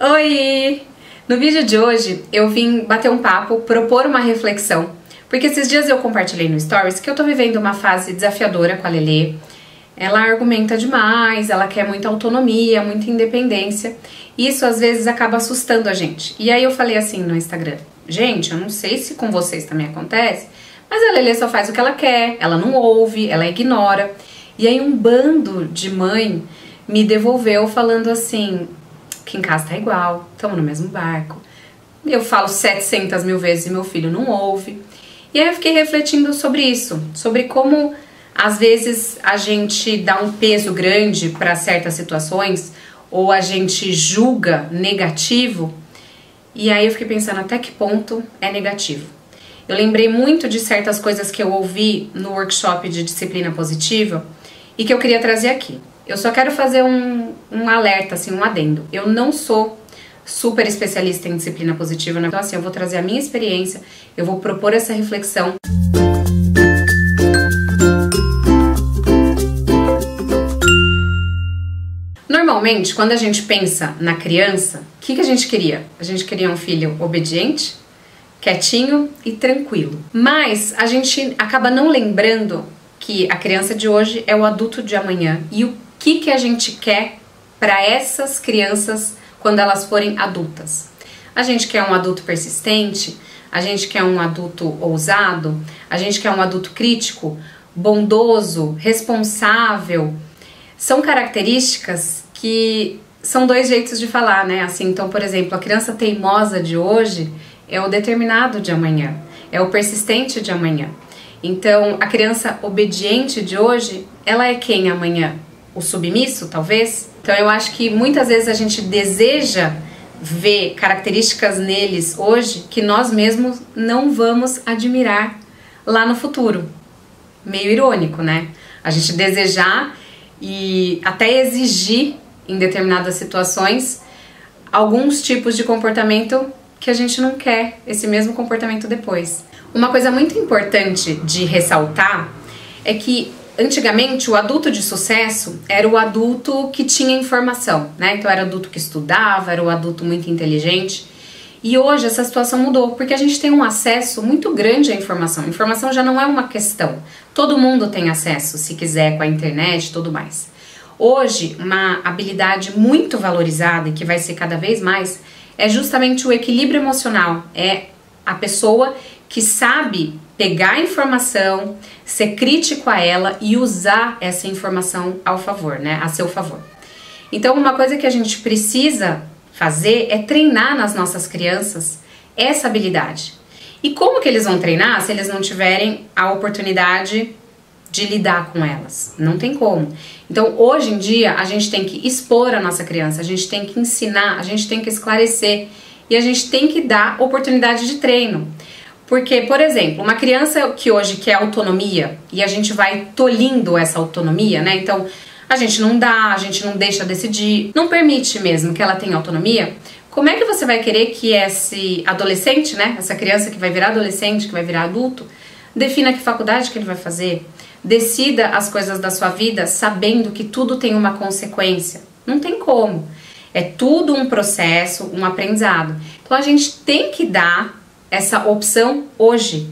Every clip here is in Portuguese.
Oi! No vídeo de hoje eu vim bater um papo, propor uma reflexão, porque esses dias eu compartilhei no Stories que eu tô vivendo uma fase desafiadora com a Lelê. Ela argumenta demais, ela quer muita autonomia, muita independência, e isso às vezes acaba assustando a gente. E aí eu falei assim no Instagram: gente, eu não sei se com vocês também acontece, mas a Lelê só faz o que ela quer, ela não ouve, ela ignora. E aí um bando de mãe me devolveu falando assim: que em casa tá igual, estamos no mesmo barco, eu falo 700 mil vezes e meu filho não ouve. E aí eu fiquei refletindo sobre isso, sobre como às vezes a gente dá um peso grande para certas situações ou a gente julga negativo, e aí eu fiquei pensando até que ponto é negativo. Eu lembrei muito de certas coisas que eu ouvi no workshop de disciplina positiva e que eu queria trazer aqui. Eu só quero fazer um alerta, assim, um adendo. Eu não sou super especialista em disciplina positiva, né? Então assim, eu vou trazer a minha experiência, eu vou propor essa reflexão. Normalmente, quando a gente pensa na criança, o que a gente queria? A gente queria um filho obediente, quietinho e tranquilo. Mas a gente acaba não lembrando que a criança de hoje é o adulto de amanhã e o que a gente quer para essas crianças quando elas forem adultas. A gente quer um adulto persistente, a gente quer um adulto ousado, a gente quer um adulto crítico, bondoso, responsável. São características que são dois jeitos de falar, né? Assim, então, por exemplo, a criança teimosa de hoje é o determinado de amanhã, é o persistente de amanhã. Então, a criança obediente de hoje, ela é quem amanhã? O submisso, talvez? Então, eu acho que muitas vezes a gente deseja ver características neles hoje que nós mesmos não vamos admirar lá no futuro. Meio irônico, né? A gente desejar e até exigir em determinadas situações alguns tipos de comportamento que a gente não quer esse mesmo comportamento depois. Uma coisa muito importante de ressaltar é que antigamente o adulto de sucesso era o adulto que tinha informação, né? Então era o adulto que estudava, era o adulto muito inteligente. E hoje essa situação mudou, porque a gente tem um acesso muito grande à informação. A informação já não é uma questão. Todo mundo tem acesso, se quiser, com a internet e tudo mais. Hoje, uma habilidade muito valorizada e que vai ser cada vez mais é justamente o equilíbrio emocional. É a pessoa que sabe pegar a informação, ser crítico a ela e usar essa informação ao favor, né? A seu favor. Então, uma coisa que a gente precisa fazer é treinar nas nossas crianças essa habilidade. E como que eles vão treinar se eles não tiverem a oportunidade de lidar com elas? Não tem como. Então, hoje em dia, a gente tem que expor a nossa criança, a gente tem que ensinar, a gente tem que esclarecer e a gente tem que dar oportunidade de treino. Porque, por exemplo, uma criança que hoje quer autonomia e a gente vai tolhindo essa autonomia, né? Então, a gente não dá, a gente não deixa decidir, não permite mesmo que ela tenha autonomia. Como é que você vai querer que esse adolescente, né? Essa criança que vai virar adolescente, que vai virar adulto, defina que faculdade que ele vai fazer, decida as coisas da sua vida sabendo que tudo tem uma consequência? Não tem como. É tudo um processo, um aprendizado. Então a gente tem que dar essa opção hoje.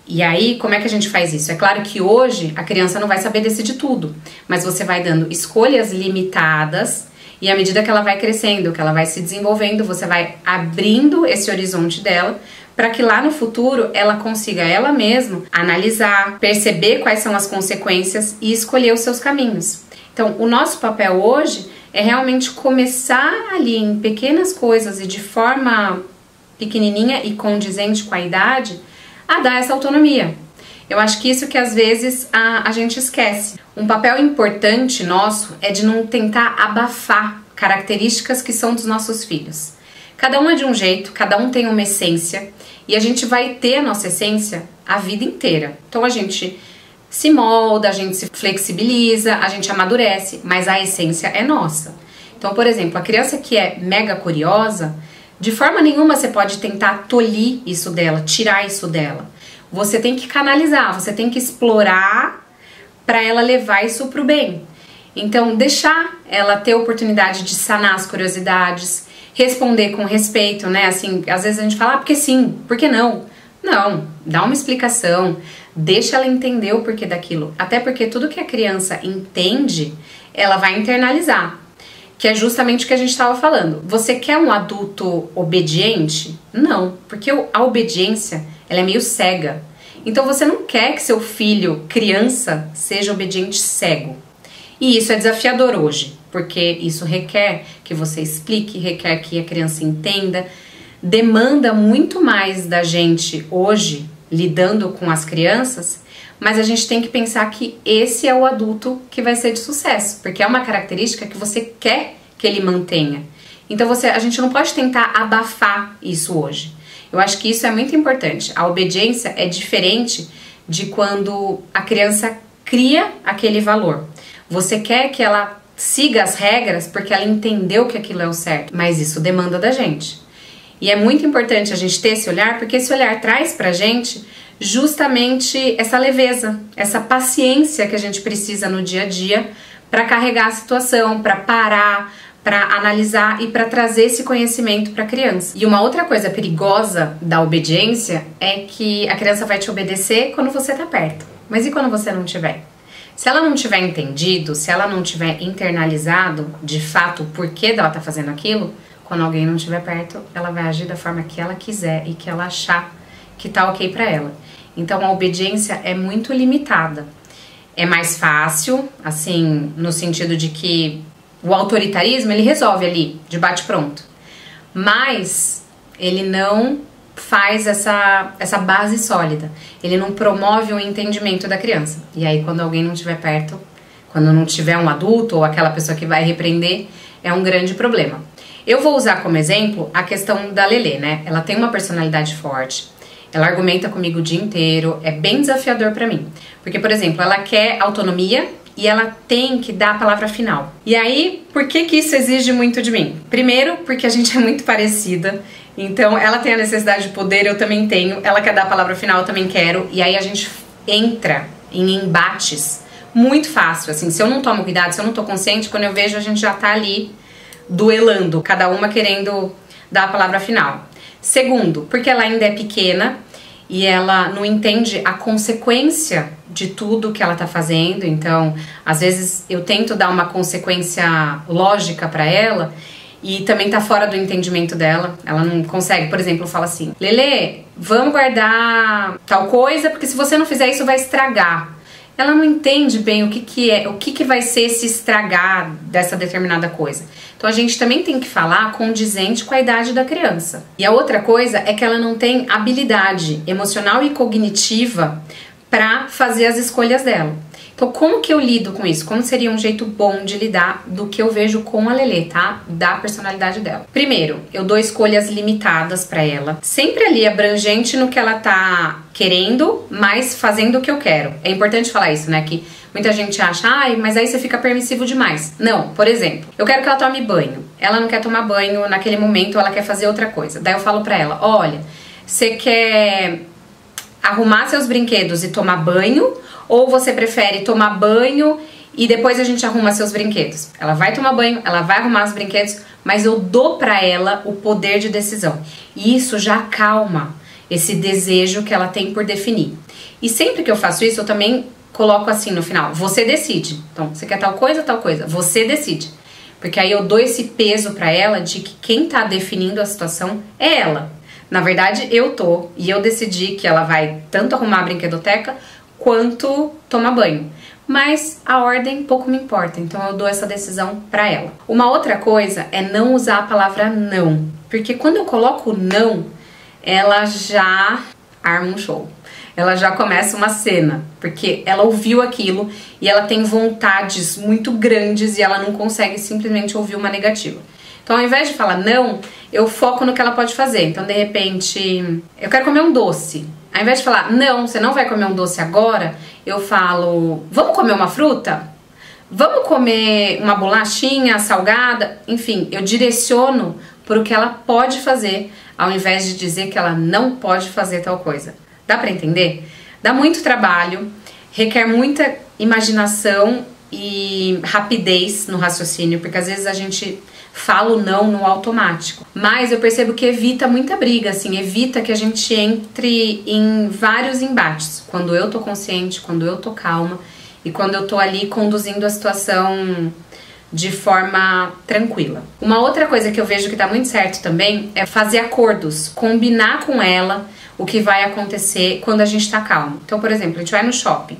E aí, como é que a gente faz isso? É claro que hoje a criança não vai saber decidir tudo, mas você vai dando escolhas limitadas e à medida que ela vai crescendo, que ela vai se desenvolvendo, você vai abrindo esse horizonte dela para que lá no futuro ela consiga ela mesma analisar, perceber quais são as consequências e escolher os seus caminhos. Então, o nosso papel hoje é realmente começar ali em pequenas coisas e de forma pequenininha e condizente com a idade a dar essa autonomia. Eu acho que isso que às vezes a gente esquece. Um papel importante nosso é de não tentar abafar características que são dos nossos filhos. Cada um é de um jeito, cada um tem uma essência e a gente vai ter a nossa essência a vida inteira. Então a gente se molda, a gente se flexibiliza, a gente amadurece, mas a essência é nossa. Então, por exemplo, a criança que é mega curiosa, de forma nenhuma você pode tentar tolir isso dela, tirar isso dela. Você tem que canalizar, você tem que explorar para ela levar isso para o bem. Então, deixar ela ter a oportunidade de sanar as curiosidades, responder com respeito, né? Assim, às vezes a gente fala, porque sim, por que não? Não, dá uma explicação, deixa ela entender o porquê daquilo. Até porque tudo que a criança entende, ela vai internalizar. Que é justamente o que a gente estava falando. Você quer um adulto obediente? Não, porque a obediência, ela é meio cega. Então você não quer que seu filho, criança, seja obediente cego. E isso é desafiador hoje, porque isso requer que você explique, requer que a criança entenda, demanda muito mais da gente hoje, lidando com as crianças, mas a gente tem que pensar que esse é o adulto que vai ser de sucesso, porque é uma característica que você quer que ele mantenha. Então a gente não pode tentar abafar isso hoje. Eu acho que isso é muito importante. A obediência é diferente de quando a criança cria aquele valor. Você quer que ela siga as regras porque ela entendeu que aquilo é o certo, mas isso demanda da gente. E é muito importante a gente ter esse olhar, porque esse olhar traz pra gente justamente essa leveza, essa paciência que a gente precisa no dia a dia para carregar a situação, para parar, para analisar e para trazer esse conhecimento para a criança. E uma outra coisa perigosa da obediência é que a criança vai te obedecer quando você tá perto. Mas e quando você não tiver? Se ela não tiver entendido, se ela não tiver internalizado de fato o porquê dela tá fazendo aquilo, quando alguém não estiver perto, ela vai agir da forma que ela quiser e que ela achar que tá ok para ela. Então a obediência é muito limitada. É mais fácil, assim, no sentido de que o autoritarismo ele resolve ali, de bate-pronto. Mas ele não faz essa base sólida. Ele não promove o entendimento da criança. E aí quando alguém não estiver perto, quando não tiver um adulto ou aquela pessoa que vai repreender, é um grande problema. Eu vou usar como exemplo a questão da Lelê, né? Ela tem uma personalidade forte, ela argumenta comigo o dia inteiro, é bem desafiador pra mim. Porque, por exemplo, ela quer autonomia e ela tem que dar a palavra final. E aí, por que que isso exige muito de mim? Primeiro, porque a gente é muito parecida, então ela tem a necessidade de poder, eu também tenho, ela quer dar a palavra final, eu também quero, e aí a gente entra em embates muito fácil, assim, se eu não tomo cuidado, se eu não tô consciente, quando eu vejo a gente já tá ali duelando, cada uma querendo dar a palavra final. Segundo, porque ela ainda é pequena e ela não entende a consequência de tudo que ela tá fazendo, então às vezes eu tento dar uma consequência lógica pra ela e também tá fora do entendimento dela, ela não consegue. Por exemplo, fala assim: Lelê, vamos guardar tal coisa porque se você não fizer isso vai estragar. Ela não entende bem o que vai ser esse estragar dessa determinada coisa. Então a gente também tem que falar condizente com a idade da criança. E a outra coisa é que ela não tem habilidade emocional e cognitiva para fazer as escolhas dela. Então como que eu lido com isso? Como seria um jeito bom de lidar do que eu vejo com a Lelê, tá? Da personalidade dela. Primeiro, eu dou escolhas limitadas para ela, sempre ali abrangente no que ela tá querendo, mas fazendo o que eu quero. É importante falar isso, né? Que muita gente acha, ai, mas aí você fica permissivo demais. Não, por exemplo, eu quero que ela tome banho. Ela não quer tomar banho naquele momento, ela quer fazer outra coisa. Daí eu falo pra ela, olha, você quer arrumar seus brinquedos e tomar banho, ou você prefere tomar banho e depois a gente arruma seus brinquedos? Ela vai tomar banho, ela vai arrumar os brinquedos, mas eu dou pra ela o poder de decisão. E isso já acalma esse desejo que ela tem por definir. E sempre que eu faço isso, eu também coloco assim no final, você decide. Então, você quer tal coisa, você decide. Porque aí eu dou esse peso pra ela de que quem tá definindo a situação é ela. Na verdade, e eu decidi que ela vai tanto arrumar a brinquedoteca quanto tomar banho. Mas a ordem pouco me importa, então eu dou essa decisão pra ela. Uma outra coisa é não usar a palavra não. Porque quando eu coloco não, ela já arma um show. Ela já começa uma cena, porque ela ouviu aquilo e ela tem vontades muito grandes e ela não consegue simplesmente ouvir uma negativa. Então, ao invés de falar não, eu foco no que ela pode fazer. Então, de repente, eu quero comer um doce. Ao invés de falar, não, você não vai comer um doce agora, eu falo, vamos comer uma fruta? Vamos comer uma bolachinha salgada? Enfim, eu direciono para o que ela pode fazer, ao invés de dizer que ela não pode fazer tal coisa. Dá pra entender? Dá muito trabalho, requer muita imaginação e rapidez no raciocínio, porque às vezes a gente falo não no automático. Mas eu percebo que evita muita briga, assim, evita que a gente entre em vários embates. Quando eu tô consciente, quando eu tô calma e quando eu tô ali conduzindo a situação de forma tranquila. Uma outra coisa que eu vejo que dá muito certo também é fazer acordos, combinar com ela o que vai acontecer quando a gente tá calmo. Então, por exemplo, a gente vai no shopping.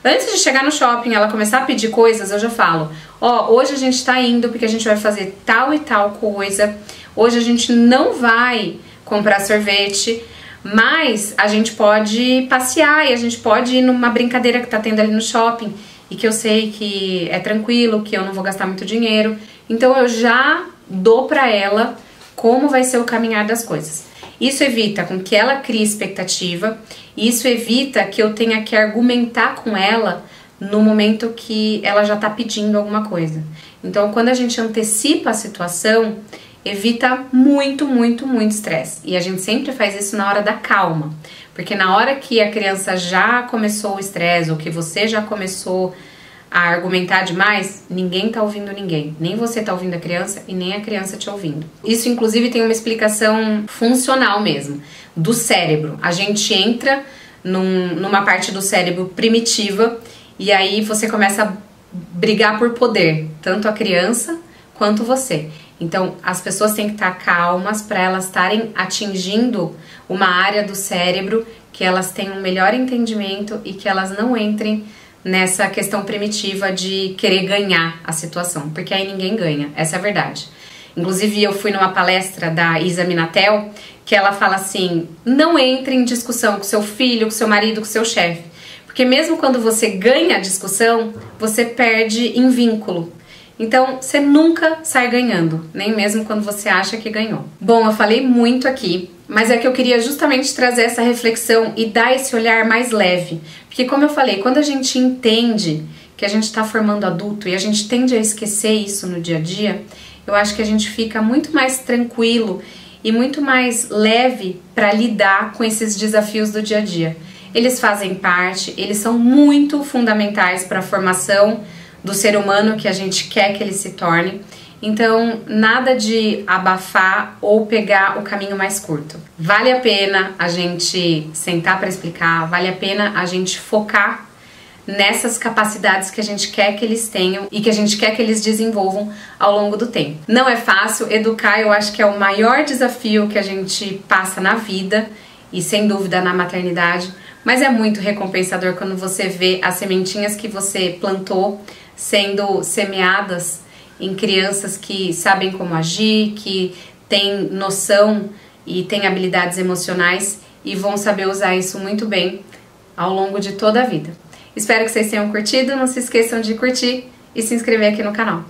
Antes de chegar no shopping, ela começar a pedir coisas, eu já falo, ó, hoje a gente tá indo porque a gente vai fazer tal e tal coisa, hoje a gente não vai comprar sorvete, mas a gente pode passear e a gente pode ir numa brincadeira que tá tendo ali no shopping e que eu sei que é tranquilo, que eu não vou gastar muito dinheiro. Então eu já dou pra ela como vai ser o caminhar das coisas. Isso evita com que ela crie expectativa, e isso evita que eu tenha que argumentar com ela no momento que ela já tá pedindo alguma coisa. Então, quando a gente antecipa a situação, evita muito estresse. E a gente sempre faz isso na hora da calma, porque na hora que a criança já começou o estresse, ou que você já começou a argumentar demais, ninguém tá ouvindo ninguém. Nem você tá ouvindo a criança e nem a criança te ouvindo. Isso, inclusive, tem uma explicação funcional mesmo, do cérebro. A gente entra numa parte do cérebro primitiva e aí você começa a brigar por poder, tanto a criança quanto você. Então, as pessoas têm que estar calmas para elas estarem atingindo uma área do cérebro que elas tenham um melhor entendimento e que elas não entrem nessa questão primitiva de querer ganhar a situação, porque aí ninguém ganha, essa é a verdade. Inclusive, eu fui numa palestra da Isa Minatel, que ela fala assim, não entre em discussão com seu filho, com seu marido, com seu chefe, porque mesmo quando você ganha a discussão, você perde em vínculo. Então, você nunca sai ganhando, nem mesmo quando você acha que ganhou. Bom, eu falei muito aqui, mas é que eu queria justamente trazer essa reflexão e dar esse olhar mais leve. Porque, como eu falei, quando a gente entende que a gente está formando adulto e a gente tende a esquecer isso no dia a dia, eu acho que a gente fica muito mais tranquilo e muito mais leve para lidar com esses desafios do dia a dia. Eles fazem parte, eles são muito fundamentais para a formação do ser humano que a gente quer que ele se torne. Então, nada de abafar ou pegar o caminho mais curto. Vale a pena a gente sentar para explicar, vale a pena a gente focar nessas capacidades que a gente quer que eles tenham e que a gente quer que eles desenvolvam ao longo do tempo. Não é fácil, educar eu acho que é o maior desafio que a gente passa na vida e sem dúvida na maternidade, mas é muito recompensador quando você vê as sementinhas que você plantou sendo semeadas em crianças que sabem como agir, que têm noção e têm habilidades emocionais e vão saber usar isso muito bem ao longo de toda a vida. Espero que vocês tenham curtido, não se esqueçam de curtir e se inscrever aqui no canal.